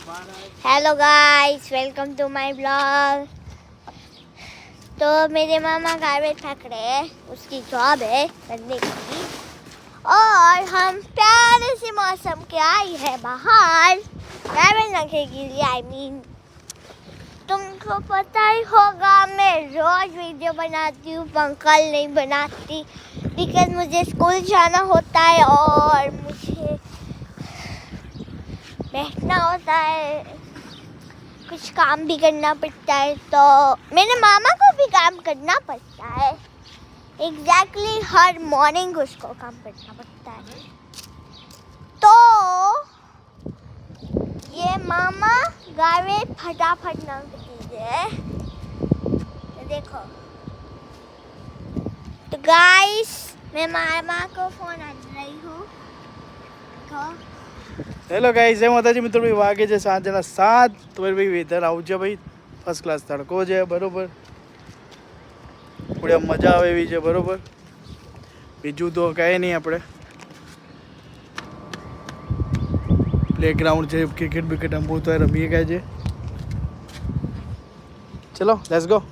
Hello guys, welcome to my blog. तो मेरे मामा garbage फेंक रहे हैं, उसकी जॉब है करने की। और हम प्यारे से मौसम के आई है बाहर गार्बेज रखने के लिए। आई मीन तुमको पता ही होगा, मैं रोज वीडियो बनाती हूँ पर कल नहीं बनाती बिकॉज मुझे स्कूल जाना होता है और मुझे बैठना होता है, कुछ काम भी करना पड़ता है। तो मेरे मामा को भी काम करना पड़ता है। एग्जैक्टली हर मॉर्निंग उसको काम करना पड़ता है। तो ये मामा गावे फटाफट ना कीजिए। देखो तो गाइस, मैं मामा को फोन आ रही हूँ। देखो હેલો ગાઈઝ, જય માતાજી મિત્રો. ભાઈ વાગે છે સાંજના 7. તો ભાઈ વેધર આવું છે ભાઈ, ફર્સ્ટ ક્લાસ તડકો છે બરોબર. થોડી મજા આવે એવી છે બરોબર. બીજું તો કહે નહીં, આપણે પ્લેગ્રાઉન્ડ છે, ક્રિકેટ બિકેટ રમવું તો રમીએ કાંઈ છે. ચલો લેટ્સ ગો.